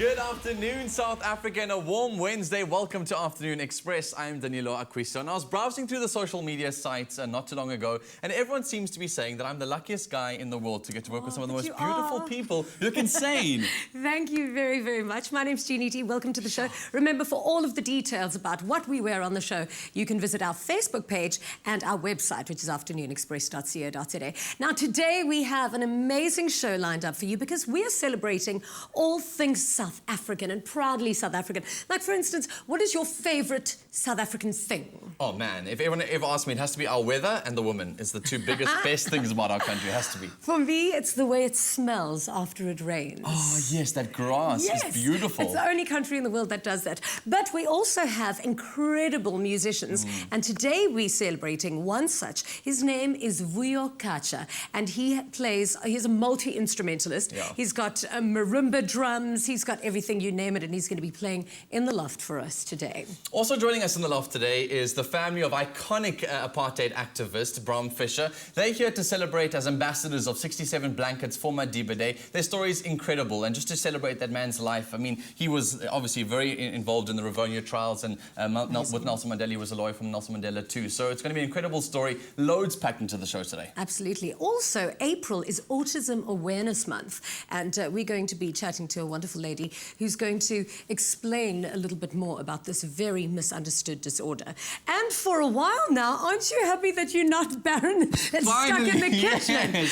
Good afternoon, South Africa, and a warm Wednesday. Welcome to Afternoon Express. I'm Danilo Acquisto, and I was browsing through the social media sites not too long ago, and everyone seems to be saying that I'm the luckiest guy in the world to get to work with some of the most beautiful people. You look insane. Thank you very, very much. My name's Jeannie T. Welcome to the show. Remember, for all of the details about what we wear on the show, you can visit our Facebook page and our website, which is afternoonexpress.co.za. Now, today we have an amazing show lined up for you because we are celebrating all things South African and proudly South African. Like, for instance, what is your favorite South African thing? Oh, man. If anyone ever asked me, it has to be our weather and the women. It's the two biggest, best things about our country. It has to be. For me, it's the way it smells after it rains. Oh, yes, that grass is beautiful. It's the only country in the world that does that. But we also have incredible musicians. And today we're celebrating one such. His name is Vuyo Katsha. And he's a multi-instrumentalist. Yeah. He's got marimba drums. He's got everything, you name it. And he's going to be playing in the loft for us today. Also joining us in the loft today is the family of iconic apartheid activist Bram Fischer. They're here to celebrate as ambassadors of 67 Blankets for Madiba Day. Their story is incredible, and just to celebrate that man's life, I mean, he was obviously very involved in the Rivonia trials, and with Nelson Mandela, he was a lawyer from Nelson Mandela too. So it's going to be an incredible story, loads packed into the show today. Absolutely. Also, April is Autism Awareness Month, and we're going to be chatting to a wonderful lady who's going to explain a little bit more about this very misunderstood disorder. And for a while now, aren't you happy that you're not Baron and stuck in the kitchen? Yes.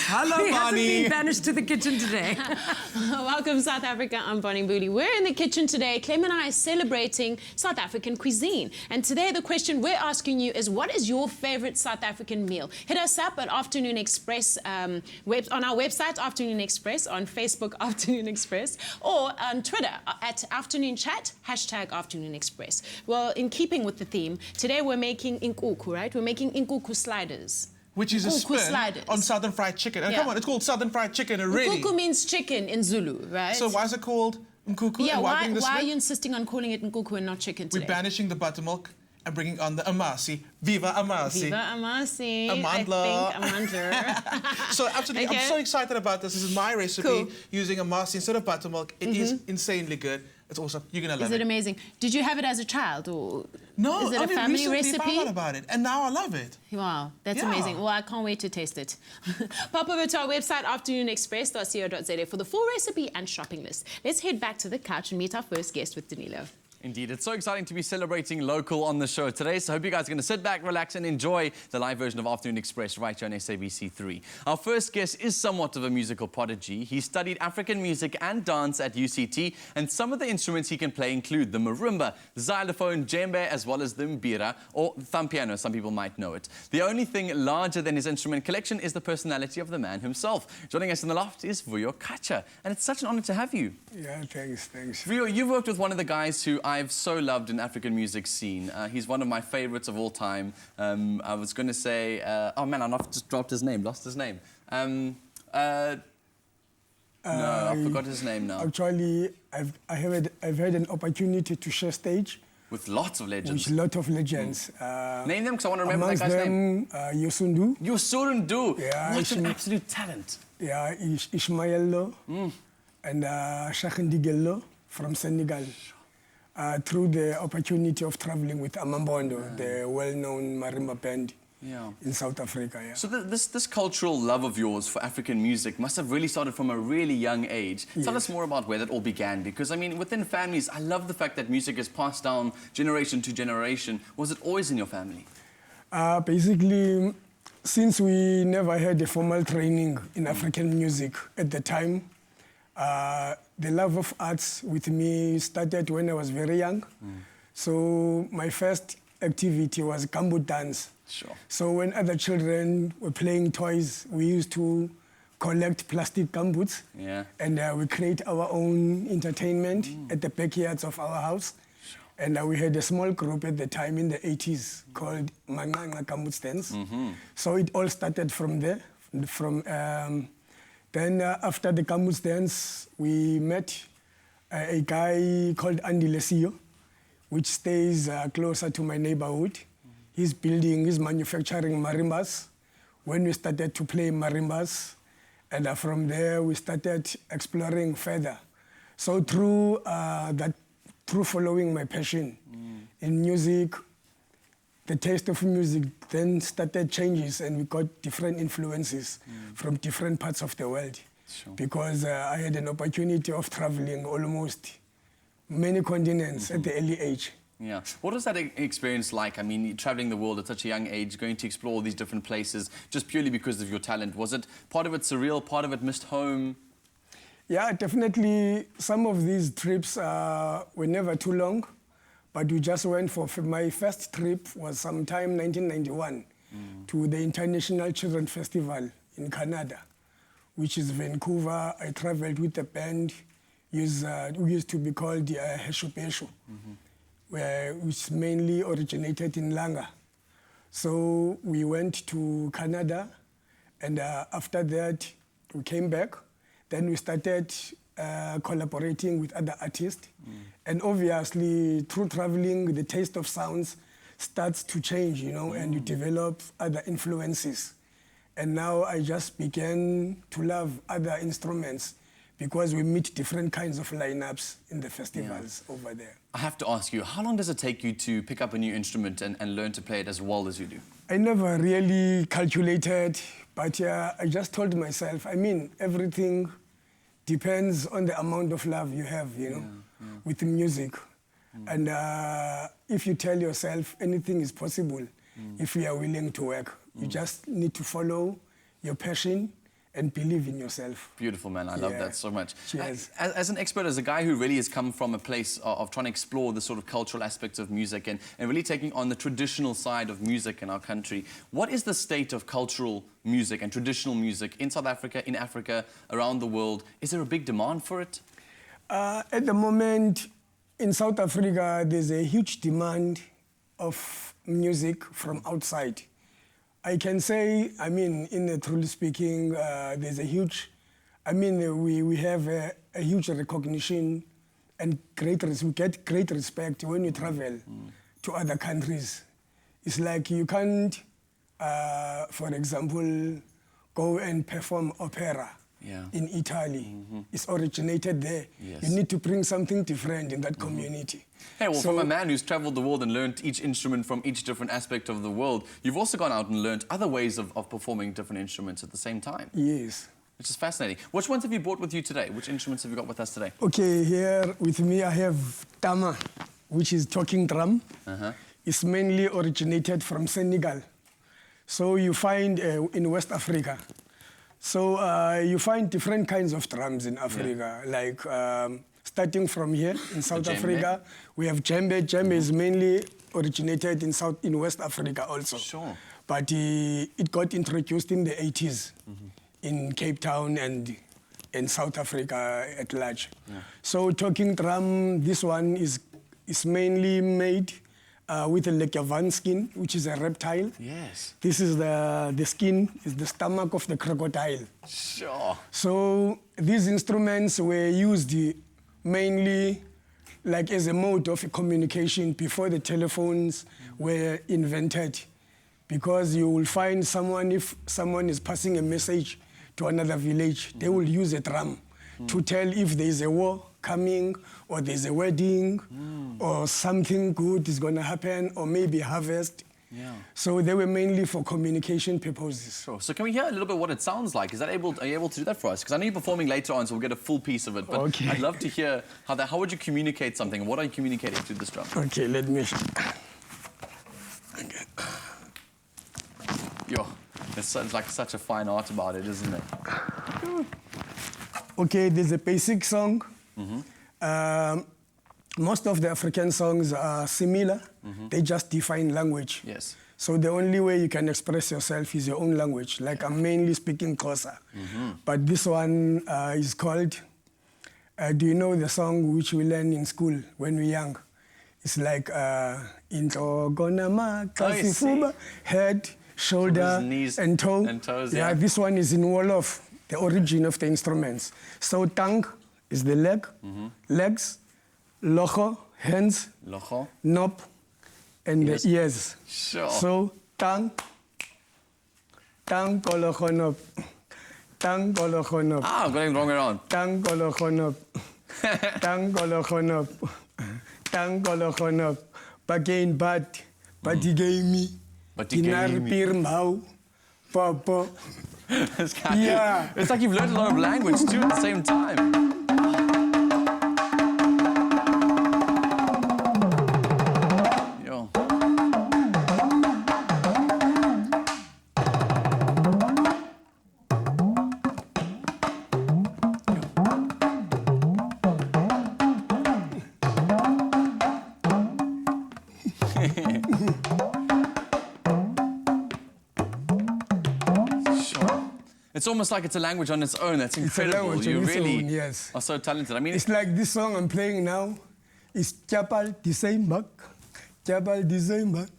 Hello, Bonnie. He hasn't Bonnie. been banished to the kitchen today. Welcome, South Africa. I'm Bonnie Booty. We're in the kitchen today. Clem and I are celebrating South African cuisine. And today the question we're asking you is, what is your favorite South African meal? Hit us up at Afternoon Express, on our website, Afternoon Express, on Facebook, Afternoon Express, or on Twitter, at Afternoon Chat, #Afternoon Express. Well, in keeping with the theme, today we're making Nkhuku, right? We're making Nkhuku sliders. Which is a spin on Southern Fried Chicken. And come on, it's called Southern Fried Chicken already. Nkhuku means chicken in Zulu, right? So why is it called Nkhuku? Yeah, and why the are you insisting on calling it Nkhuku and not chicken today? We're banishing the buttermilk and bringing on the amasi. Viva amasi. Viva amasi. Amandla. I think amandla. So absolutely, Okay. I'm so excited about this. This is my recipe using amasi instead of buttermilk. It is insanely good. It's awesome. You're going to love it. Is it amazing? Did you have it as a child, or No, is it a only family recently recipe? found out about it, and now I love it. Wow, that's Yeah. amazing. Well, I can't wait to taste it. Pop over to our website, afternoonexpress.co.za, for the full recipe and shopping list. Let's head back to the couch and meet our first guest with Danilo. Indeed, it's so exciting to be celebrating local on the show today, so I hope you guys are going to sit back, relax, and enjoy the live version of Afternoon Express right here on SABC3. Our first guest is somewhat of a musical prodigy. He studied African music and dance at UCT, and some of the instruments he can play include the marimba, xylophone, djembe, as well as the mbira, or thumb piano, some people might know it. The only thing larger than his instrument collection is the personality of the man himself. Joining us in the loft is Vuyo Katsha, and it's such an honor to have you. Yeah, thanks. Vuyo, you've worked with one of the guys who I've so loved in African music scene. He's one of my favorites of all time. I was going to say, oh man, I've just dropped his name, lost his name. No, I forgot his name now. Actually, I've had an opportunity to share stage With lots of legends. with a lot of legends. Name them, because I want to remember that guy's name. Yosundu. Yosundu. Yeah, What an absolute talent. Yeah, Ismaello and Shakhendigello from Senegal. Through the opportunity of traveling with Amambondo, the well-known marimba band in South Africa. Yeah. So this cultural love of yours for African music must have really started from a really young age. Tell us more about where that all began, because I mean, within families, I love the fact that music is passed down generation to generation. Was it always in your family? Basically, since we never had a formal training in African music at the time, the love of arts with me started when I was very young. So my first activity was Kambu dance. Sure. So when other children were playing toys, we used to collect plastic gumbots and we create our own entertainment at the backyards of our house. Sure. And we had a small group at the time in the 80s called Manganga Gambut Dance. So it all started from there. Then after the Gambut Dance, we met a guy called Andy Lesio, which stays closer to my neighborhood. He's manufacturing marimbas. When we started to play marimbas, and from there we started exploring further. So through through following my passion in music, the taste of music then started changes, and we got different influences from different parts of the world. Sure. Because I had an opportunity of traveling almost many continents at the early age. Yeah. What was that experience like? I mean, traveling the world at such a young age, going to explore all these different places, just purely because of your talent. Was it part of it surreal, part of it missed home? Yeah, definitely. Some of these trips were never too long, but we just went for my first trip was sometime 1991 to the International Children's Festival in Canada, which is Vancouver. I traveled with a band we used to be called the Heshupeshu, which mainly originated in Langa. So we went to Canada, and after that, we came back. Then we started collaborating with other artists. And obviously, through traveling, the taste of sounds starts to change, you know, and you develop other influences. And now I just began to love other instruments because we meet different kinds of lineups in the festivals over there. I have to ask you, how long does it take you to pick up a new instrument and learn to play it as well as you do? I never really calculated, but I just told myself, I mean, everything depends on the amount of love you have, you know, with music. And if you tell yourself anything is possible, if you are willing to work, you just need to follow your passion and believe in yourself. Beautiful, man. I love that so much. Cheers. As an expert, as a guy who really has come from a place of trying to explore the sort of cultural aspects of music and really taking on the traditional side of music in our country, what is the state of cultural music and traditional music in South Africa, in Africa, around the world? Is there a big demand for it? At the moment, in South Africa, there's a huge demand of music from outside. I can say, I mean, truly speaking, there's a huge, I mean, we have a huge recognition and we get great respect when we travel to other countries. It's like you can't, for example, go and perform opera in Italy. It's originated there. Yes. You need to bring something different in that community. Hey, well, from a man who's traveled the world and learned each instrument from each different aspect of the world, you've also gone out and learned other ways of performing different instruments at the same time. Yes. Which is fascinating. Which ones have you brought with you today? Which instruments have you got with us today? Okay, here with me I have tama, which is talking drum. It's mainly originated from Senegal. So you find in West Africa. So you find different kinds of drums in Africa, like starting from here in South Africa, we have djembe. Djembe is mainly originated in West Africa also. Sure. But it got introduced in the 80s in Cape Town and in South Africa at large. So talking drum, this one is mainly made with a lecavan skin, which is a reptile. Yes. This is the skin, is the stomach of the crocodile. Sure. So these instruments were used mainly like as a mode of communication before the telephones were invented. Because you will find someone, if someone is passing a message to another village, they will use a drum to tell if there is a war coming, or there's a wedding, or something good is going to happen, or maybe harvest. So they were mainly for communication purposes. Sure. So can we hear a little bit what it sounds like? Are you able to do that for us? Because I know you're performing later on, so we'll get a full piece of it. But I'd love to hear how would you communicate something? What are you communicating through this drum? Okay, let me... Yo, there's like such a fine art about it, isn't it? Okay, there's a basic song. Most of the African songs are similar. They just define language. Yes. So the only way you can express yourself is your own language. Like I'm mainly speaking Xhosa. But this one is called, do you know the song which we learn in school when we're young? It's like, head, shoulder, knees, and toe. and toes, yeah, this one is in Wolof, the origin of the instruments. So tongue is the leg, legs, logo, hands, knob, and the ears. Sure. So tongue, kologo, knob, tongue, kologo, knob. Ah, I'm going wrong around. Tongue, kologo, knob. Tangolo khonop. Tangolo khonop. Pagain bat. Batigami. Batigami. Dinar pirmau. Papa. Yeah. It's like you've learned a lot of language too at the same time. Yo. It's almost like it's a language on its own. That's incredible. You really yes. are so talented. I mean, it's like this song I'm playing now. It's Chapal Disaimbak. Chapal Disaimbak.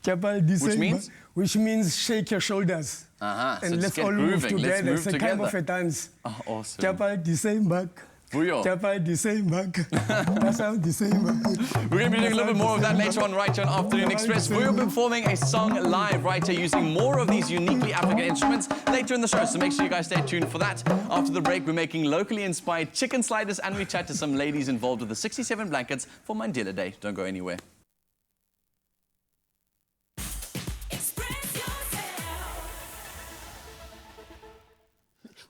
Chapal Disaimbak. Which means shake your shoulders. So and let's all move together. It's a kind of a dance. Oh, awesome. Chapal Disaimbak. Vuyo. Chapal Disaimbak. That's how Disaimbak. We're going to be doing a little bit more of that later on right here on Afternoon Express. Vuyo performing a song live right here using more of these uniquely African instruments later in the show. So make sure you guys stay tuned for that. After the break, we're making locally inspired chicken sliders and we chat to some ladies involved with the 67 blankets for Mandela Day. Don't go anywhere.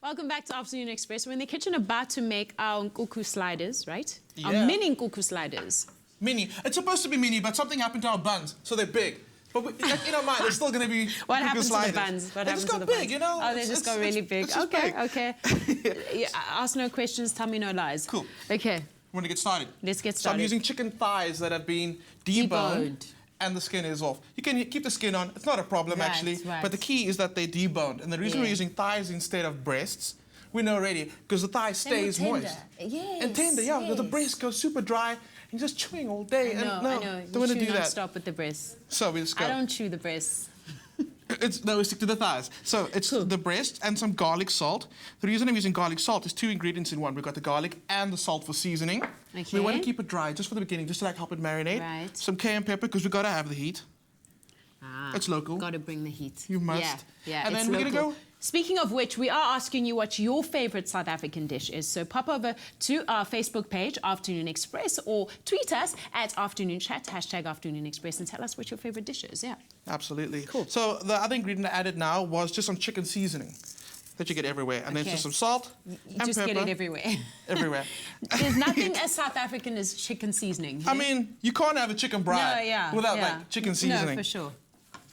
Welcome back to Afternoon Express. We're in the kitchen about to make our Nkhuku sliders, right? Yeah. Our mini Nkhuku sliders. Mini. It's supposed to be mini, but something happened to our buns, so they're big. But like, in our mind, it's still going to be What happened sliders. to the buns? What they happened just to got the big, buns? you know? Oh, they just got really big. Okay, big. okay. Yeah, ask no questions, tell me no lies. Cool. Okay. Want to get started? Let's get So started. I'm using chicken thighs that have been deboned. And the skin is off. You can keep the skin on. It's not a problem, Right, actually. right. But the key is that they're deboned. And the reason we're using thighs instead of breasts, we know already, because the thigh stays moist. Yes. And tender, yeah. Yes. The breast goes super dry. And you're just chewing all day. I know. Don't want to do that. Stop with the breasts. So we just go. I don't chew the breasts. We stick to the thighs. So it's the breast and some garlic salt. The reason I'm using garlic salt is 2 ingredients in one. We've got the garlic and the salt for seasoning. Okay. We want to keep it dry just for the beginning, just to like help it marinate. Right. Some cayenne pepper, because we've got to have the heat. It's local. Got to bring the heat. You must. Yeah, And it's then we're going to local. go. Speaking of which, we are asking you what your favorite South African dish is. So pop over to our Facebook page, Afternoon Express, or tweet us at Afternoon Chat, # Afternoon Express, and tell us what your favorite dish is. Yeah. Absolutely. Cool. So the other ingredient I added now was just some chicken seasoning that you get everywhere. And then just some salt You and just pepper. get it everywhere. Everywhere. There's nothing as South African as chicken seasoning. I mean, you can't have a chicken braai without like chicken seasoning. No, for sure.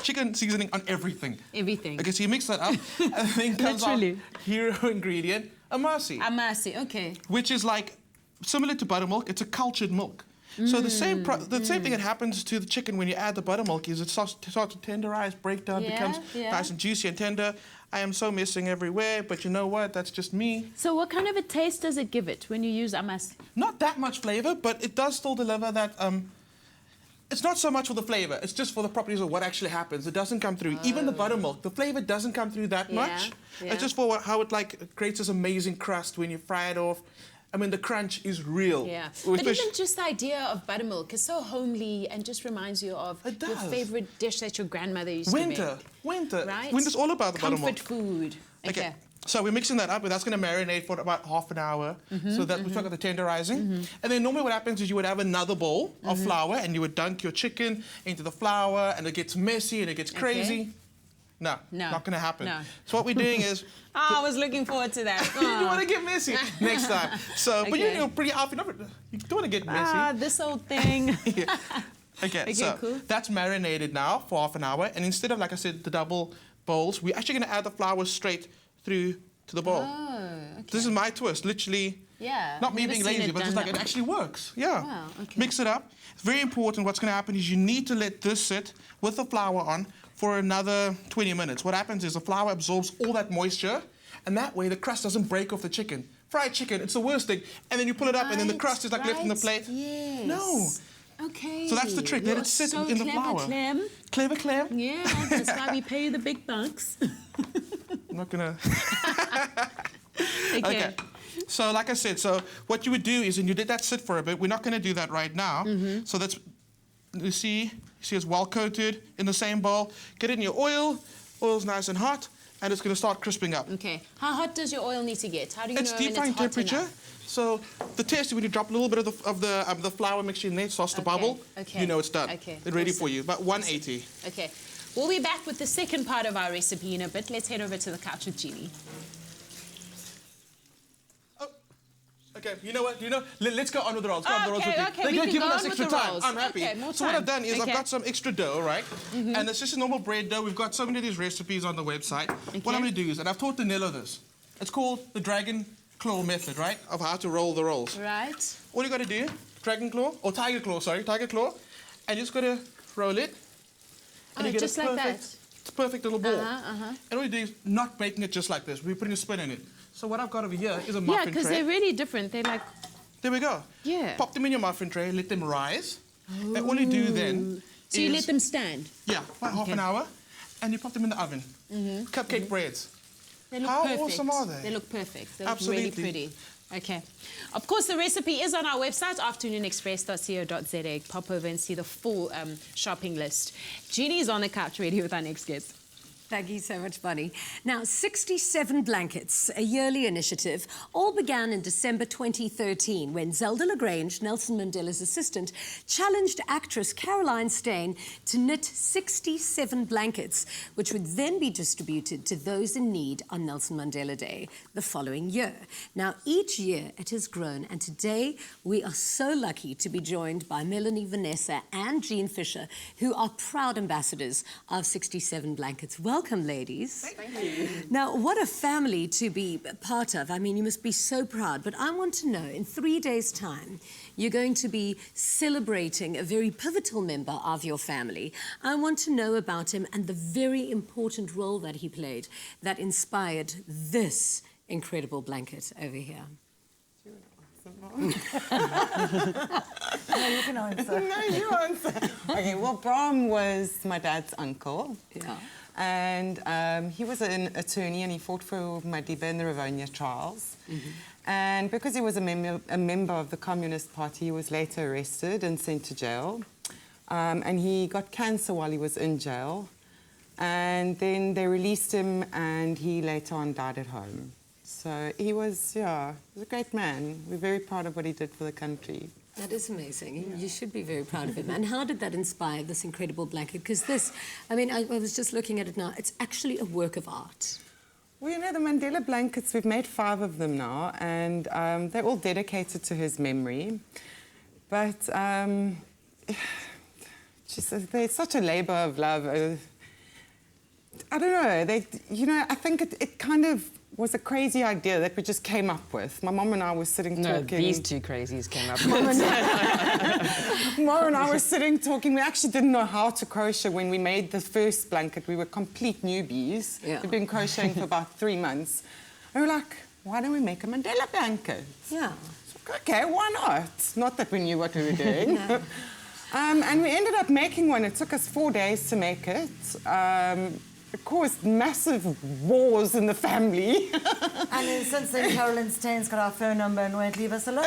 Chicken seasoning on everything. Everything. Okay, so you mix that up, and then comes our Literally. hero ingredient, amasi, Amasi, okay. which is like similar to buttermilk. It's a cultured milk. So the same thing that happens to the chicken when you add the buttermilk is it starts to tenderize, break down, becomes nice and juicy and tender. I am so missing everywhere, but you know what? That's just me. So what kind of a taste does it give it when you use amasi? Not that much flavor, but it does still deliver that. It's not so much for the flavor, it's just for the properties of what actually happens. It doesn't come through. Even the buttermilk, the flavor doesn't come through that much. Yeah. It's just for how it like creates this amazing crust when you fry it off. I mean, the crunch is real. Yeah. But even just the idea of buttermilk is so homely and just reminds you of your favorite dish that your grandmother used to make. Winter. Right? Winter's all about the Comfort buttermilk. food. Okay. So we're mixing that up, and that's going to marinate for about half an hour. So that we've got the tenderizing. And then normally what happens is you would have another bowl of flour, and you would dunk your chicken into the flour, and it gets messy and it gets crazy. No, not going to happen. No. So what we're doing is... I was looking forward to that. you want to get messy next time. So, but you're pretty off. You don't want to get messy. This old thing. Okay, so cool. that's marinated now for half an hour. And instead of, like I said, the double bowls, we're actually going to add the flour straight through to the bowl. Oh, okay. This is my twist, literally. Yeah. Not me being lazy, but just like it actually works. Yeah. Wow, okay. Mix it up. It's very important. What's going to happen is you need to let this sit with the flour on for another 20 minutes. What happens is the flour absorbs all that moisture, and that way the crust doesn't break off the chicken. Fried chicken, it's the worst thing. And then you pull it up, and then the crust is like left in the plate. Yes. No. Okay. So that's the trick. Let it sit in the flour. Clem. Clever, Clem. Yeah, that's why we pay you the big bucks. I'm not gonna. Okay. So like I said, so what you would do is, and you did that sit for a bit. We're not going to do that right now. So that's, you see it's well coated in the same bowl. Get it in your oil. Oil's nice and hot, and it's going to start crisping up. Okay. How hot does your oil need to get? How do you It's know deep when frying it's hot temperature. enough? So the test, when you drop a little bit of the flour mixture in there, it starts to bubble. Okay. You know it's done. Okay. It's ready Awesome. for you. About 180. Okay. We'll be back with the second part of our recipe in a bit. Let's head over to the couch with Jeannie. Oh, okay. You know what? Let's go on with the rolls. Go on with the rolls. Okay, They're we going to can give go us on with extra the time. rolls. I'm happy. Okay, more So what time. I've done is I've Okay. got some extra dough, right? And it's just a normal bread dough. We've got so many of these recipes on the website. What I'm going to do is, and I've taught Danilo this. It's called the dragon claw method, right? Of how to roll the rolls. Right. All you got to do, dragon claw, or tiger claw, sorry, tiger claw, and you just got to roll it. And you get just a like perfect, that. perfect little ball. Uh-huh. And all you do is not making it just like this. We're putting a spin in it. So what I've got over here is a muffin Yeah, because tray. they're really different. They're like, There we go. Yeah. Pop them in your muffin tray, let them rise. And all you do then so you is, let them stand. yeah, about half an hour, and you pop them in the oven. Cupcake breads. They look How perfect. awesome are they? They look perfect. They look Absolutely. really pretty. Okay. Of course, the recipe is on our website, afternoonexpress.co.za. Pop over and see the full shopping list. Jeannie's on the couch ready with our next guest. Thank you so much, Bonnie. Now, 67 Blankets, a yearly initiative, all began in December 2013 when Zelda Lagrange, Nelson Mandela's assistant, challenged actress Caroline Stain to knit 67 blankets, which would then be distributed to those in need on Nelson Mandela Day the following year. Now, each year it has grown, and today we are so lucky to be joined by Melanie, Vanessa, and Jean Fischer, who are proud ambassadors of 67 Blankets. Welcome, ladies. Thank you. Now, what a family to be part of. I mean, you must be so proud. But I want to know, in 3 days' time, you're going to be celebrating a very pivotal member of your family. I want to know about him and the very important role that he played that inspired this incredible blanket over here. No, you can answer. No, you answer. Okay, well, Bram was my dad's uncle. Yeah. And he was an attorney and he fought for Madiba in the Rivonia trials. And because he was a member of the Communist Party, he was later arrested and sent to jail. And he got cancer while he was in jail. And then they released him and he later on died at home. So he was, yeah, he was a great man. We're very proud of what he did for the country. That is amazing. Yeah. You should be very proud of him. And how did that inspire this incredible blanket? Because this, I mean, I was just looking at it now. It's actually a work of art. Well, you know, the Mandela blankets, we've made 5 of them now, and they're all dedicated to his memory. But just, they're such a labour of love. I don't know. You know, I think it kind of was a crazy idea that we just came up with. My mum and I were sitting talking. No, these two crazies came up with it. Mum and I were sitting talking. We actually didn't know how to crochet when we made the first blanket. We were complete newbies. Yeah. We'd been crocheting for about 3 months. And we were like, why don't we make a Mandela blanket? Yeah. So, okay, why not? Not that we knew what we were doing. No. And we ended up making one. It took us 4 days to make it. It caused massive wars in the family. And then since then, Caroline Stain's got our phone number and won't leave us alone.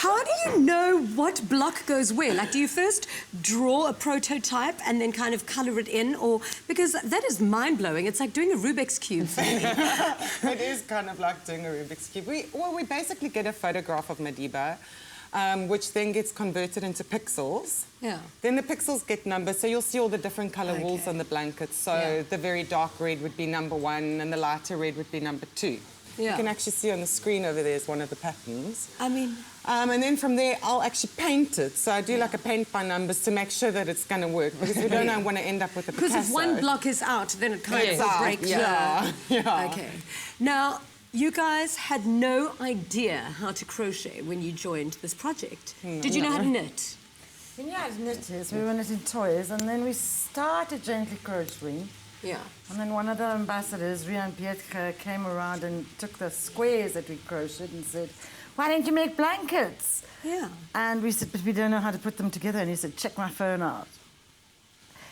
How do you know what block goes where? Like, do you first draw a prototype and then kind of colour it in? Or because that is mind-blowing. It's like doing a Rubik's Cube for me. It is kind of like doing a Rubik's Cube. We basically get a photograph of Madiba, which then gets converted into pixels. Yeah. Then the pixels get numbered, so you'll see all the different colour wools on the blanket. So the very dark red would be number 1, and the lighter red would be number 2. Yeah. You can actually see on the screen over there is one of the patterns. I mean... and then from there, I'll actually paint it. So I do like a paint by numbers to make sure that it's going to work, because we don't want to end up with a Picasso. Because if one block is out, then it kind of will break. Yeah. Okay. Now, you guys had no idea how to crochet when you joined this project. Did you know how to knit? We knew how to knit, yes. We were knitting toys, and then we started gently crocheting. Yeah. And then one of the ambassadors, Rian Pietka, came around and took the squares that we crocheted and said, why don't you make blankets? Yeah. And we said, but we don't know how to put them together. And he said, check my phone out.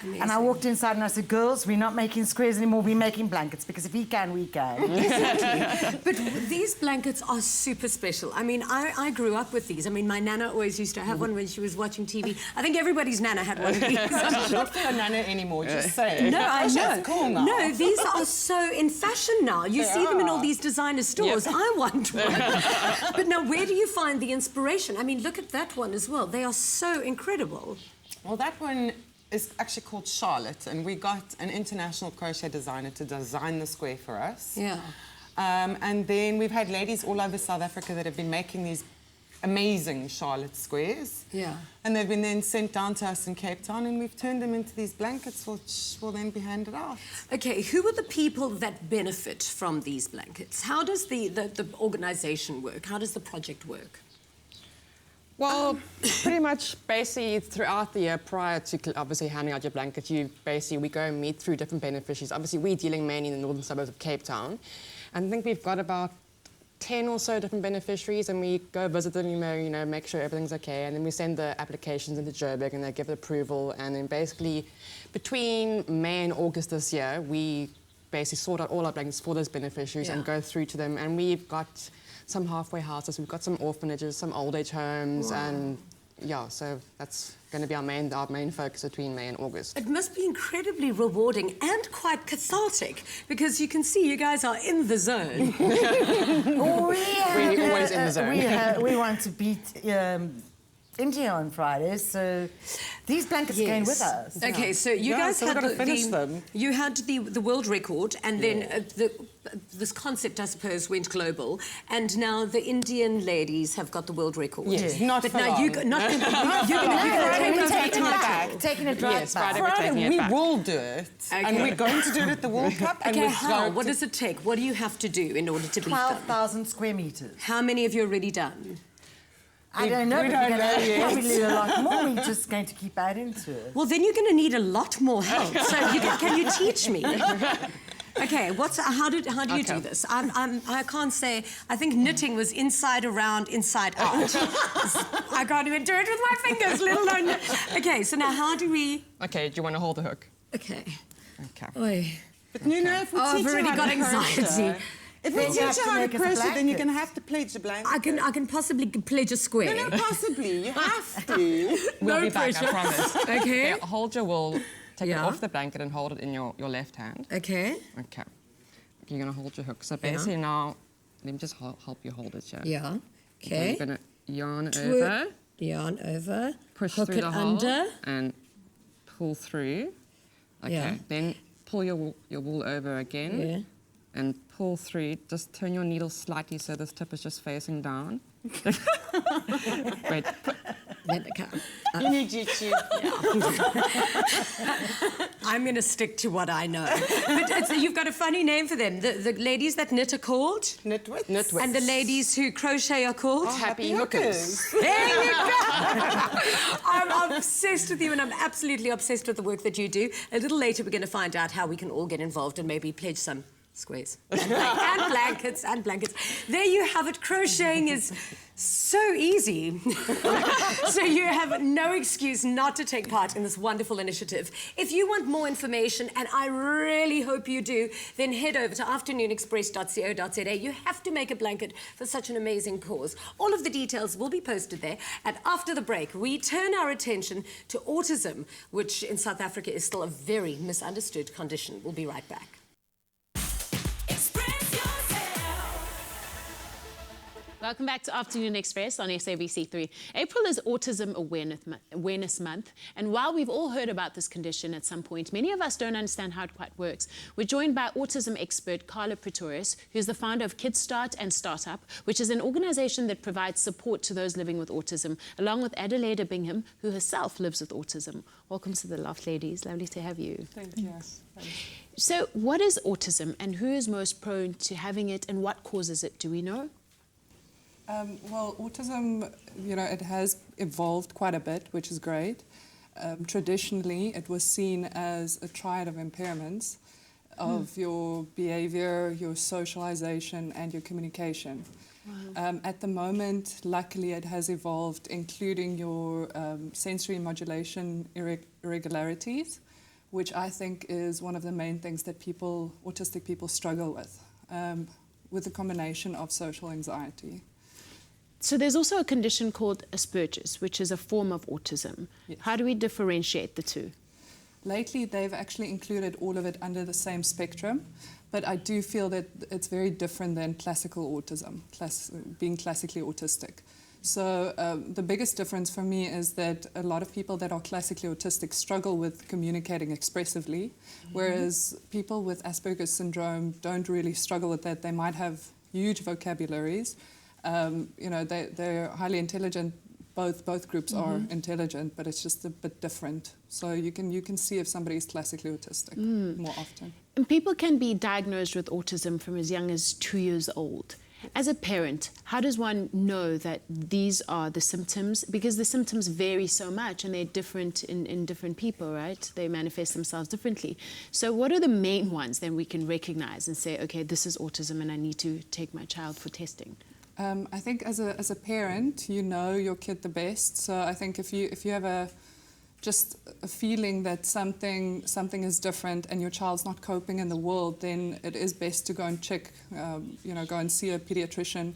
Amazing. And I walked inside and I said, girls, we're not making squares anymore, we're making blankets, because if he can, we can. Exactly. But these blankets are super special. I mean, I grew up with these. I mean, my nana always used to have one when she was watching TV. I think everybody's nana had one of these. It's not for your nana anymore, just saying. No, I know. It's cool now. No, these are so in fashion now. You see them in all these designer stores. Yep. I want one. But now, where do you find the inspiration? I mean, look at that one as well. They are so incredible. Well, that one is actually called Charlotte, and we got an international crochet designer to design the square for us. Yeah. And then we've had ladies all over South Africa that have been making these amazing Charlotte squares. Yeah. And they've been then sent down to us in Cape Town, and we've turned them into these blankets which will then be handed out. Okay, who are the people that benefit from these blankets? How does the organisation work? How does the project work? Well, pretty much basically throughout the year prior to obviously handing out your blanket, we go and meet through different beneficiaries. Obviously, we're dealing mainly in the northern suburbs of Cape Town. And I think we've got about 10 or so different beneficiaries, and we go visit them, you know, make sure everything's okay, and then we send the applications into Joburg and they give approval, and then basically between May and August this year, we basically sort out all our blankets for those beneficiaries and go through to them, and we've got some halfway houses, we've got some orphanages, some old age homes, and yeah, so that's going to be our main focus between May and August. It must be incredibly rewarding and quite cathartic, because you can see you guys are in the zone. We're always in the zone. We want to beat India on Friday, so these blankets are going with us. Okay, so you guys so had we've got to finish them. You had the world record, and then this concept, I suppose, went global, and now the Indian ladies have got the world record. Yes, not but for now long. you're going to take over the title. Taking it right Yes, back. Friday we're taking it We back. will do it, and we're going to do it at the World Cup. And Okay, we're how? going What to- does it take? What do you have to do in order to beat them? 12,000 square meters. How many have you already done? I don't know, we but don't we're know going to yet. probably do a lot more. We're just going to keep adding to it. Well, then you're going to need a lot more help. So can you teach me? Okay, how do you do this? I can't say. I think knitting was inside around, inside out. I can't even do it with my fingers, let alone. Okay, so now how do we? Okay, do you want to hold the hook? Okay. Okay. Oy. But you know, if we Oh, teach I've you already how got to anxiety. crochet- If we Then you teach have you to how to make us a crochet, then you're going to blanket. have to pledge the blanket. I can possibly pledge a square. No, possibly. You have to. We'll No be back, pressure. I promise. Okay. Yeah, hold your wool, take it Yeah. off the blanket and hold it in your left hand. Okay. Okay. You're going to hold your hook. So basically now, let me just help you hold it, yeah. Yeah. Okay. Okay. You're going to yarn over, Yarn over. push hook through it the hole, under. and pull through. Okay. Yeah. Then pull your wool over again. Yeah. And pull through. Just turn your needle slightly so this tip is just facing down. Wait. Let it come. You need YouTube. I'm going to stick to what I know. But you've got a funny name for them. The ladies that knit are called? Knitwits. Knitwits. And the ladies who crochet are called? Happy hookers. There you go! I'm obsessed with you, and I'm absolutely obsessed with the work that you do. A little later, we're going to find out how we can all get involved and maybe pledge some squares and blankets and blankets. There you have it. Crocheting is so easy. So you have no excuse not to take part in this wonderful initiative. If you want more information, and I really hope you do, then head over to afternoonexpress.co.za. You have to make a blanket for such an amazing cause. All of the details will be posted there. And after the break, we turn our attention to autism, which in South Africa is still a very misunderstood condition. We'll be right back. Welcome back to Afternoon Express on SABC3. April is Autism Awareness Month, and while we've all heard about this condition at some point, many of us don't understand how it quite works. We're joined by autism expert Karla Pretorius, who's the founder of Kids Start and Startup, which is an organization that provides support to those living with autism, along with Adelaide Bingham, who herself lives with autism. Welcome to the Loft, ladies. Lovely to have you. Thank you. So what is autism, and who is most prone to having it, and what causes it? Do we know? Well, autism, you know, it has evolved quite a bit, which is great. Traditionally, it was seen as a triad of impairments of your behavior, your socialization, and your communication. Wow. At the moment, luckily, it has evolved, including your sensory modulation irregularities, which I think is one of the main things that autistic people struggle with a combination of social anxiety. So there's also a condition called Asperger's, which is a form of autism. Yes. How do we differentiate the two? Lately, they've actually included all of it under the same spectrum, but I do feel that it's very different than classical autism, being classically autistic. So the biggest difference for me is that a lot of people that are classically autistic struggle with communicating expressively, whereas people with Asperger's syndrome don't really struggle with that. They might have huge vocabularies. They're highly intelligent. Both groups are intelligent, but it's just a bit different. So you can see if somebody is classically autistic more often. And people can be diagnosed with autism from as young as 2 years old. As a parent, how does one know that these are the symptoms? Because the symptoms vary so much and they're different in different people, right? They manifest themselves differently. So what are the main ones that we can recognize and say, okay, this is autism and I need to take my child for testing? I think as a parent, you know your kid the best. So I think if you have just a feeling that something is different and your child's not coping in the world, then it is best to go and check, go and see a pediatrician.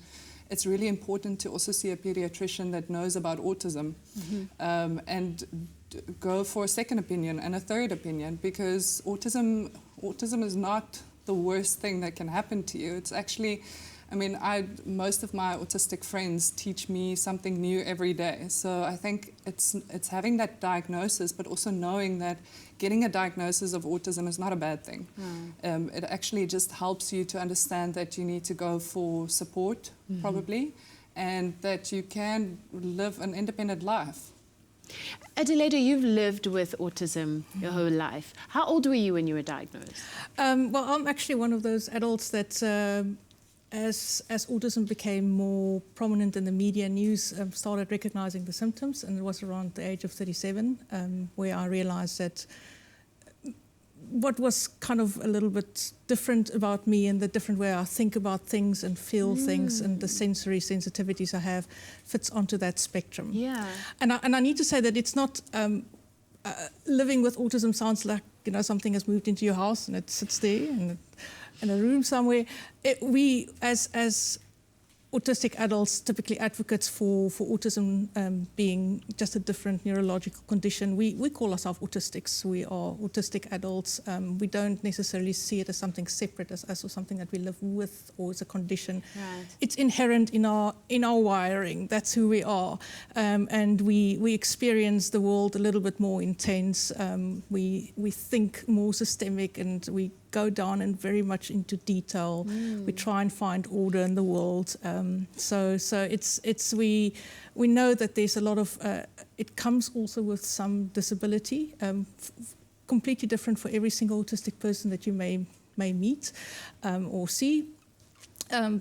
It's really important to also see a pediatrician that knows about autism and go for a second opinion and a third opinion, because autism is not the worst thing that can happen to you. It's actually, most of my autistic friends teach me something new every day. So I think it's having that diagnosis, but also knowing that getting a diagnosis of autism is not a bad thing. It actually just helps you to understand that you need to go for support, probably, and that you can live an independent life. Adelaide, you've lived with autism your whole life. How old were you when you were diagnosed? Well, I'm actually one of those adults that as autism became more prominent in the media news, started recognizing the symptoms, and it was around the age of 37 where I realized that what was kind of a little bit different about me and the different way I think about things and feel things and the sensory sensitivities I have fits onto that spectrum. Yeah. And I need to say that it's not living with autism sounds like something has moved into your house and it sits there and in a room somewhere. We, as autistic adults, typically advocates for autism being just a different neurological condition. We call ourselves autistics. We are autistic adults. We don't necessarily see it as something separate, as something that we live with or as a condition. Right. It's inherent in our wiring. That's who we are, and we experience the world a little bit more intense. We think more systemic, and we go down and very much into detail. We try and find order in the world. So we know that there's a lot of it comes also with some disability, completely different for every single autistic person that you may meet or see.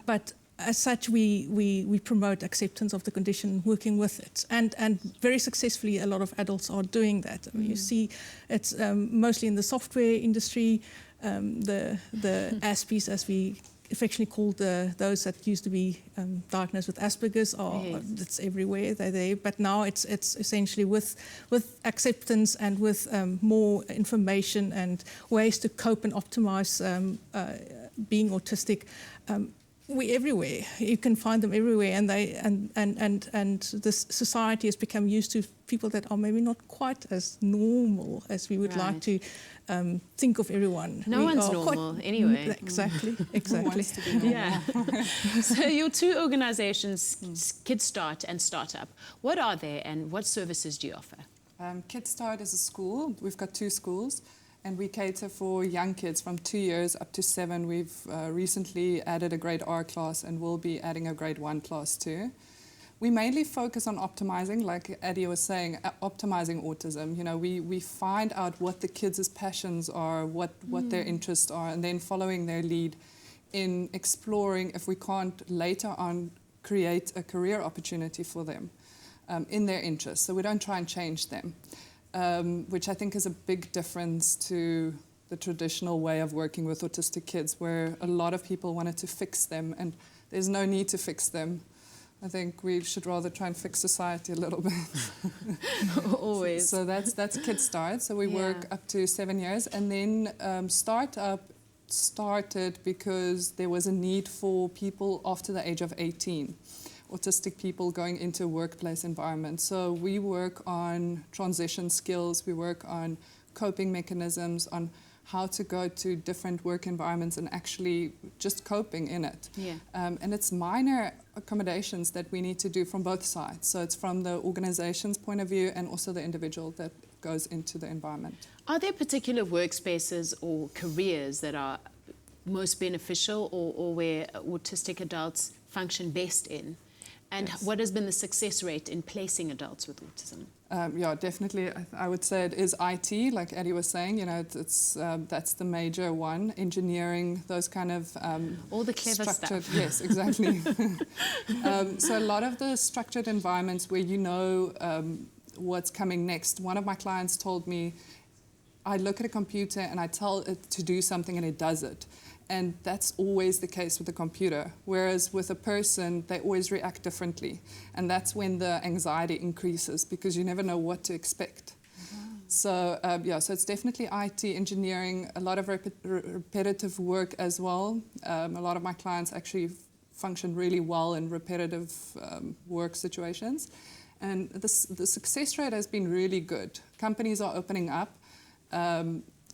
But as such, we promote acceptance of the condition, working with it, and very successfully a lot of adults are doing that. You see, it's mostly in the software industry. The Aspies, as we affectionately called those that used to be diagnosed with Asperger's, it's everywhere. They're there, but now it's essentially with acceptance and with more information and ways to cope and optimize being autistic. We're everywhere. You can find them everywhere, and this society has become used to people that are maybe not quite as normal as we would like to think of everyone. No one's normal anyway. Exactly. Yeah. So your two organizations, Kids Start and Startup, what are they and what services do you offer? Kids Start is a school. We've got 2 schools. And we cater for young kids from 2 years up to 7. We've recently added a grade R class and we'll be adding a grade 1 class too. We mainly focus on optimizing, like Addie was saying, optimizing autism. We find out what the kids' passions are, what their interests are, and then following their lead in exploring if we can't later on create a career opportunity for them in their interests. So we don't try and change them. Which I think is a big difference to the traditional way of working with autistic kids, where a lot of people wanted to fix them, and there's no need to fix them. I think we should rather try and fix society a little bit. Always. So that's Kickstart. So we work up to 7 years. And then Startup started because there was a need for people after the age of 18, autistic people going into a workplace environment. So we work on transition skills, we work on coping mechanisms, on how to go to different work environments and actually just coping in it. Yeah. And it's minor accommodations that we need to do from both sides. So it's from the organization's point of view and also the individual that goes into the environment. Are there particular workspaces or careers that are most beneficial or where autistic adults function best in? And what has been the success rate in placing adults with autism? Yeah, definitely. I would say it is IT, like Eddie was saying. You know, that's the major one. Engineering, those kind of all the clever structured. stuff. Yes, exactly. So a lot of the structured environments where you know what's coming next. One of my clients told me, I look at a computer and I tell it to do something and it does it. And that's always the case with the computer. Whereas with a person, they always react differently. And that's when the anxiety increases because you never know what to expect. So, so it's definitely IT, engineering, a lot of repetitive work as well. A lot of my clients actually function really well in repetitive work situations. And the success rate has been really good. Companies are opening up.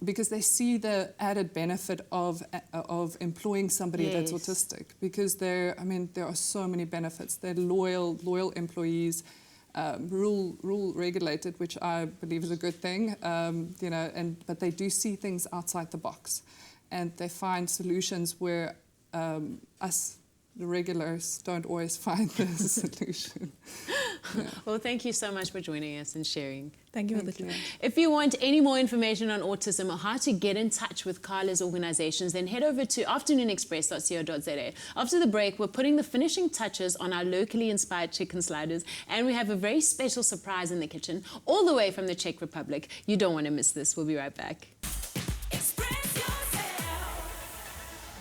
Because they see the added benefit of employing somebody that's autistic. Because there are so many benefits. They're loyal employees, rule regulated, which I believe is a good thing. But they do see things outside the box, and they find solutions where us, the regulars, don't always find the solution. Yeah. Well, thank you so much for joining us and sharing. Thank you for the chance. If you want any more information on autism or how to get in touch with Karla's organizations, then head over to afternoonexpress.co.za. After the break, we're putting the finishing touches on our locally inspired chicken sliders, and we have a very special surprise in the kitchen, all the way from the Czech Republic. You don't want to miss this. We'll be right back.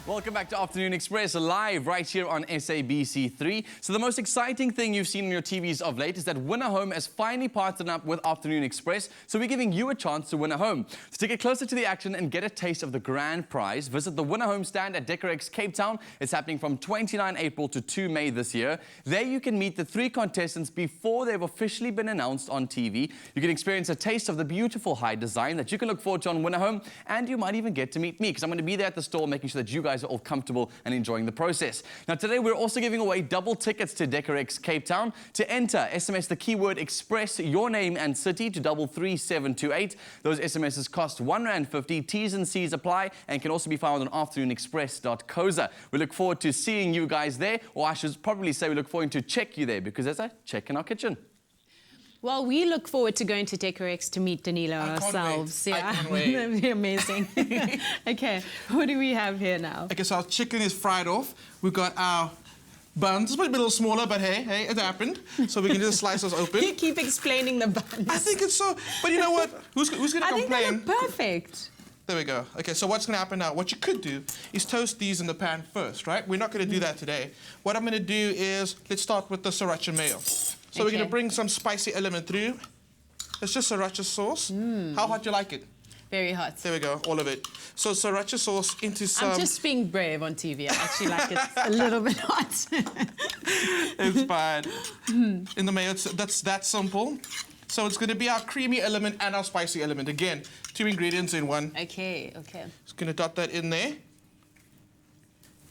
Welcome back to Afternoon Express, live right here on SABC3. So the most exciting thing you've seen on your TVs of late is that Win a Home has finally partnered up with Afternoon Express, so we're giving you a chance to win a home. So to get closer to the action and get a taste of the grand prize, visit the Win a Home stand at Decorex Cape Town. It's happening from 29 April to 2 May this year. There you can meet the 3 contestants before they've officially been announced on TV. You can experience a taste of the beautiful high design that you can look forward to on Win a Home, and you might even get to meet me, because I'm going to be there at the store making sure that you guys are all comfortable and enjoying the process. Now today we're also giving away double tickets to Decorex Cape Town. To enter, SMS the keyword Express, your name and city to 33728. Those SMSs cost R1.50. T's and C's apply and can also be found on afternoonexpress.co.za. We look forward to seeing you guys there, or I should probably say we look forward to check you there, because there's a check in our kitchen. Well, we look forward to going to Decorex to meet Danilo ourselves. I can't wait. That'd be amazing. Okay, what do we have here now? Okay, so our chicken is fried off. We've got our buns. It's a little smaller, but hey, it happened. So we can just slice those open. You keep explaining the buns. I think it's so... But you know what? Who's going to complain? I think they look perfect. There we go. Okay, so what's going to happen now? What you could do is toast these in the pan first, right? We're not going to do that today. What I'm going to do is, let's start with the sriracha mayo. So we're going to bring some spicy element through. It's just sriracha sauce. How hot do you like it? Very hot. There we go, all of it. So sriracha sauce into some... I'm just being brave on TV. I actually like it a little bit hot. It's fine. In the mayo, that's that simple. So it's going to be our creamy element and our spicy element. Again, 2 ingredients in one. Okay. Just going to dot that in there.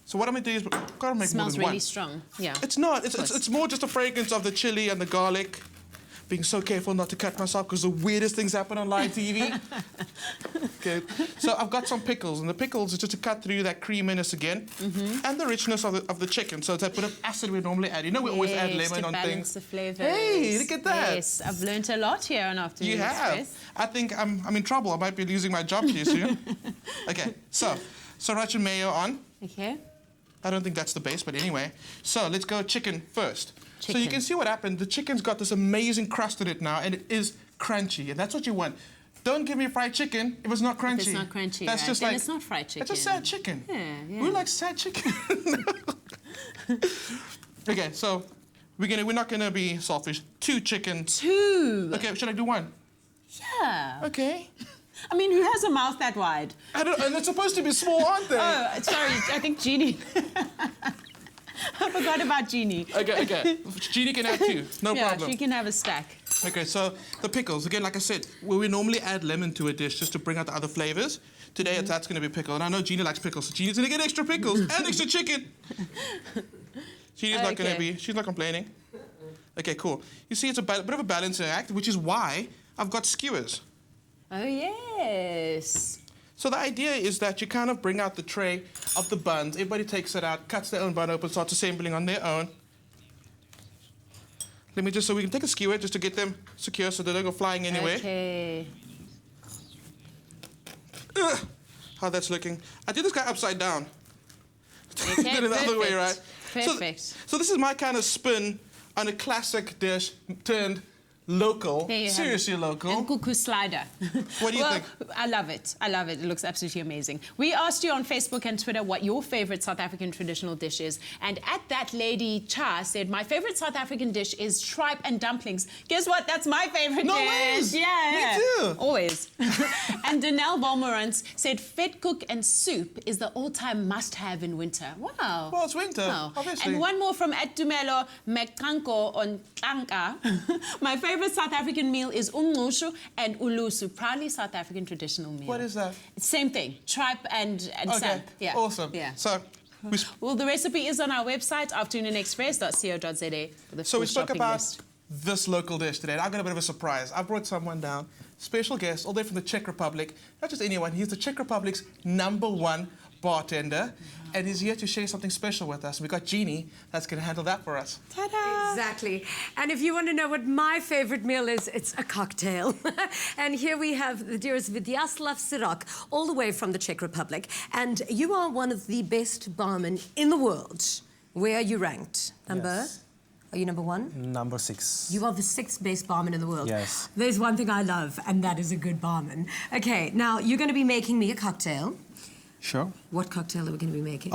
So what I'm going to do is, I've got to make Smells more than really one. strong. Yeah. It's not. It's more just a fragrance of the chili and the garlic. Being so careful not to cut myself because the weirdest things happen on live TV. Okay. So I've got some pickles, and the pickles is just to cut through that creaminess again, and the richness of the chicken. So it's a bit of acid we normally add. You know, we always add lemon on things. To balance the flavors. Hey, look at that. Yes, I've learnt a lot here on Afternoon Express. You have. I think I'm in trouble. I might be losing my job here soon. Okay. So sriracha mayo on. Okay. I don't think that's the base, but anyway. So let's go chicken first. So you can see what happened. The chicken's got this amazing crust in it now, and it is crunchy, and that's what you want. Don't give me fried chicken if it's not crunchy. If it's not crunchy, that's right? just Then like, it's not fried chicken. That's just sad chicken. Yeah. Who likes sad chicken? Okay, so We're not gonna be selfish. 2 chicken. 2. Okay, should I do 1? Yeah. Okay. I mean, who has a mouth that wide? I don't. And they're supposed to be small, aren't they? Oh, sorry. I think Jeannie. I forgot about Jeannie. Okay. Jeannie can have 2. No problem. Yeah, she can have a stack. Okay, so the pickles. Again, like I said, we normally add lemon to a dish just to bring out the other flavors. Today, that's going to be pickle. And I know Jeannie likes pickles, so Jeannie's going to get extra pickles and extra chicken. Jeannie's not going to be... She's not complaining. Okay, cool. You see, it's a bit of a balancing act, which is why I've got skewers. Oh, yes. So the idea is that you kind of bring out the tray of the buns. Everybody takes it out, cuts their own bun open, starts assembling on their own. Let me just, so we can take a skewer just to get them secure so they don't go flying anywhere. Okay. Ugh, how that's looking. I did this guy upside down. Okay, did it the other way, right? Perfect. So this is my kind of spin on a classic dish turned local. Seriously local. Nkhuku slider. What do you think? I love it. I love it. It looks absolutely amazing. We asked you on Facebook and Twitter what your favorite South African traditional dish is. And at that lady, Cha, said, my favorite South African dish is tripe and dumplings. Guess what? That's my favorite dish. Ways. Yeah. Me too. Always. And Danelle Balmorans said vetkoek and soup is the all-time must-have in winter. Wow. Well, it's winter, obviously. And one more from Dumelo Mekanko on Tlanka. My favorite South African meal is umngqushu and ulusu, proudly South African traditional meal. What is that? Same thing, tripe and samp. Yeah. Awesome. Yeah. So, well, the recipe is on our website, afternoonexpress.co.za. So we spoke about this local dish today. And I've got a bit of a surprise. I brought someone down, special guest, all the way from the Czech Republic. Not just anyone, he's the Czech Republic's #1 bartender. And he's here to share something special with us. We've got Jeannie that's going to handle that for us. Ta-da! Exactly. And if you want to know what my favorite meal is, it's a cocktail. And here we have the dearest Vidyaslav Sirok, all the way from the Czech Republic. And you are one of the best barmen in the world. Where are you ranked? Yes. Are you #1? Number 6. You are the 6th best barman in the world. Yes. There's one thing I love, and that is a good barman. Okay, now you're going to be making me a cocktail. Sure. What cocktail are we going to be making?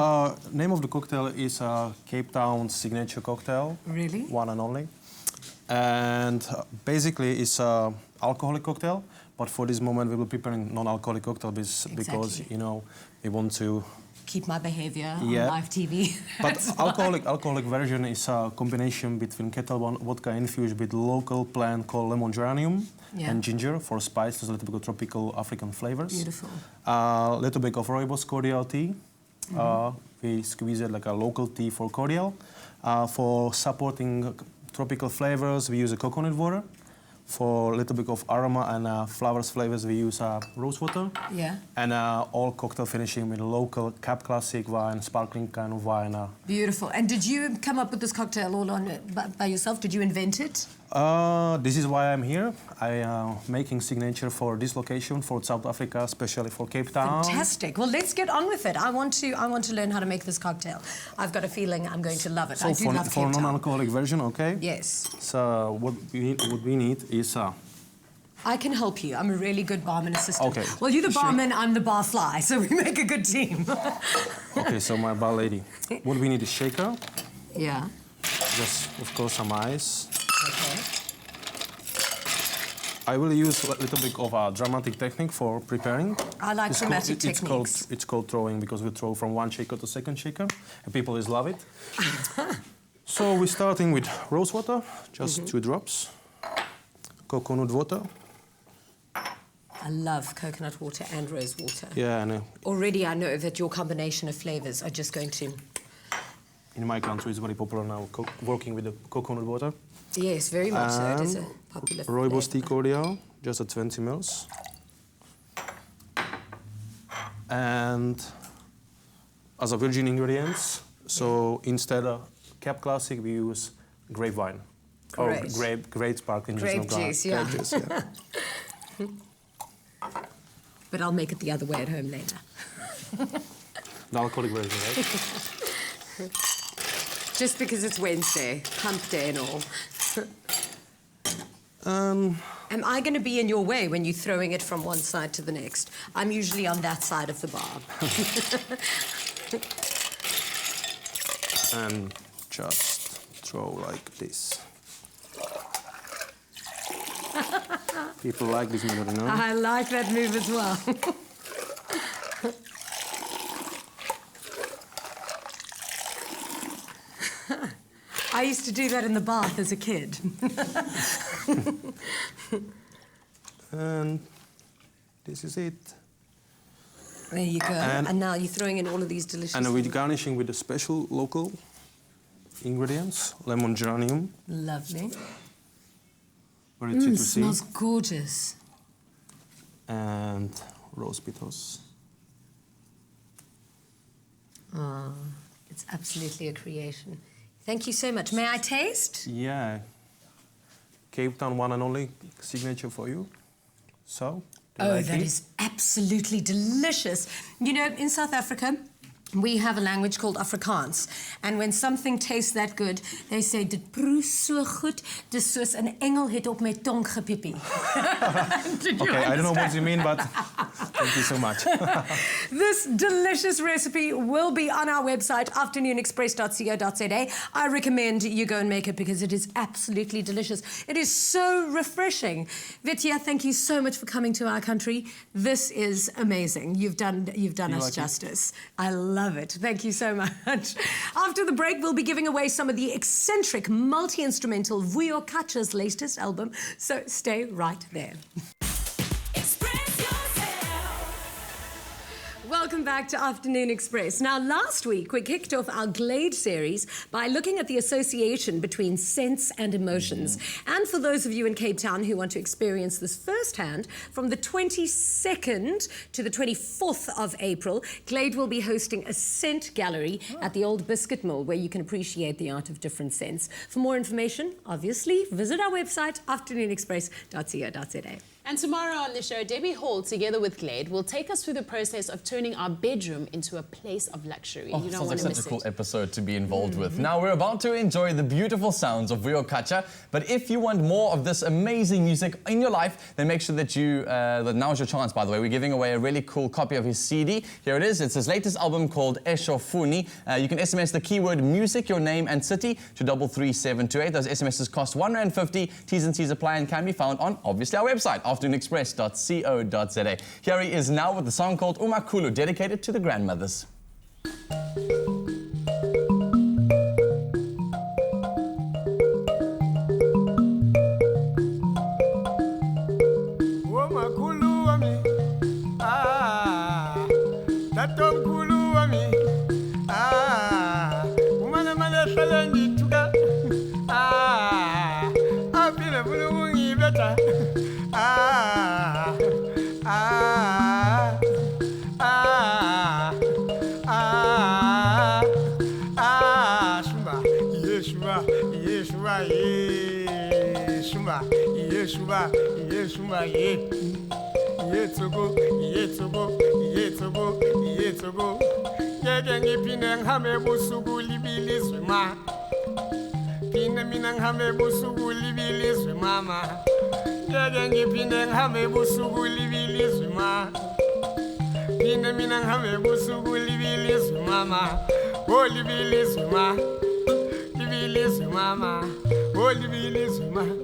Name of the cocktail is Cape Town signature cocktail. Really? One and only. And basically it's an alcoholic cocktail, but for this moment we will prepare non-alcoholic cocktail because, you know, we want to keep my behavior on live TV. But alcoholic version is a combination between kettle vodka infused with local plant called lemon geranium and ginger for spices, a little bit of tropical African flavors. Beautiful. A little bit of rooibos cordial tea. We squeeze it like a local tea for cordial. For supporting tropical flavors, we use a coconut water. For a little bit of aroma and flowers flavors, we use rose water. Yeah. And all cocktail finishing with local Cap Classic wine, sparkling kind of wine. Beautiful. And did you come up with this cocktail all on by yourself? Did you invent it? This is why I'm here. I am making signature for this location, for South Africa, especially for Cape Town. Fantastic. Well, let's get on with it. I want to learn how to make this cocktail. I've got a feeling I'm going to love it. So I do love Cape Town. For non-alcoholic version, okay? Yes. So what we need is... I can help you. I'm a really good barman assistant. Okay. Well, you're the barman, I'm the barfly, so we make a good team. Okay, so my bar lady. What we need is shaker. Yeah. Just, of course, some ice. Okay. I will use a little bit of a dramatic technique for preparing. I like dramatic techniques. It's called throwing because we throw from one shaker to second shaker, and people just love it. So we're starting with rose water, just 2 drops. Coconut water. I love coconut water and rose water. Yeah, I know. Already I know that your combination of flavors are just going to... In my country, it's very popular now, working with the coconut water. Yes, very much so. It is a popular rooibos tea cordial, just at 20 ml. And as a virgin ingredients, so instead of Cap Classic, we use grape wine. Great. Or grape sparkling juice. Grape juice, yeah. Grape juice, yeah. But I'll make it the other way at home later. The alcoholic version, right? Just because it's Wednesday, hump day and all. Am I going to be in your way when you're throwing it from one side to the next? I'm usually on that side of the bar. And just throw like this. People like this method, you know? I like that move as well. I used to do that in the bath as a kid. And this is it. There you go. And now you're throwing in all of these delicious... And we're garnishing with the special local ingredients, lemon geranium. Lovely. Very citrusy. Smells gorgeous. And rose petals. Oh, it's absolutely a creation. Thank you so much. May I taste? Yeah. Cape Town one and only signature for you. So, do you like that it? is absolutely delicious. You know, in South Africa, we have a language called Afrikaans. And when something tastes that good, they say, dit proe so goed, dis soos 'n engel het op my tong gepiepie. Did you Okay, I don't know what understand? you mean, but thank you so much. This delicious recipe will be on our website, afternoonexpress.co.za. I recommend you go and make it because it is absolutely delicious. It is so refreshing. Vitya, thank you so much for coming to our country. This is amazing. You've done us like it? justice. I love it. Thank you so much. After the break, we'll be giving away some of the eccentric multi-instrumental Vuyo Katsha's latest album. So stay right there. Welcome back to Afternoon Express. Now, last week, we kicked off our Glade series by looking at the association between sense and emotions. And for those of you in Cape Town who want to experience this firsthand, from the 22nd to the 24th of April, Glade will be hosting a scent gallery at the Old Biscuit Mill, where you can appreciate the art of different scents. For more information, obviously, visit our website, afternoonexpress.co.za. And tomorrow on the show, Debbie Hall, together with Glade, will take us through the process of turning our bedroom into a place of luxury. Oh, You don't sounds want like to such miss a cool it. episode to be involved with. Now, we're about to enjoy the beautiful sounds of Vuyo Katsha, but if you want more of this amazing music in your life, then make sure that that now's your chance, by the way. We're giving away a really cool copy of his CD. Here it is. It's his latest album called xylophone. You can SMS the keyword music, your name and city to 33728. Those SMSs cost R1.50. T's and C's apply and can be found on, obviously, our website, afternoonexpress.co.za. Here he is now with a song called Nkhuku, dedicated to the grandmothers.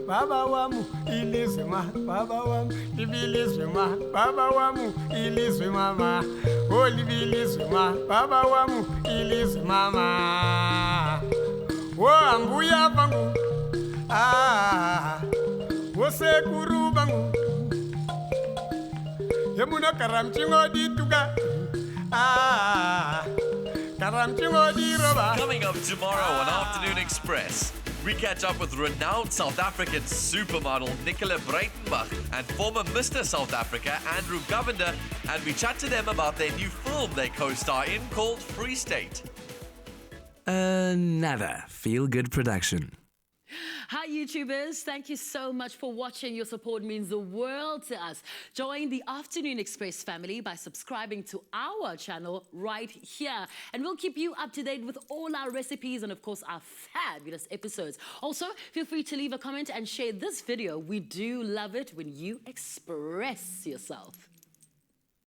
Baba wamu ilizima, baba wamu ibilizima, baba wamu ilizima, olibilizima, baba wamu ilizima. Wo ambuya bangu, wo sekuru bangu, yemuna karamchingo dituga, karamchingo di roba. Coming up tomorrow on Afternoon Express, we catch up with renowned South African supermodel Nicola Breitenbach and former Mr. South Africa Andrew Govender, and we chat to them about their new film they co-star in called Free State. Another feel-good production. Hi YouTubers, thank you so much for watching. Your support means the world to us. Join the Afternoon Express family by subscribing to our channel right here. And we'll keep you up to date with all our recipes and of course our fabulous episodes. Also, feel free to leave a comment and share this video. We do love it when you express yourself.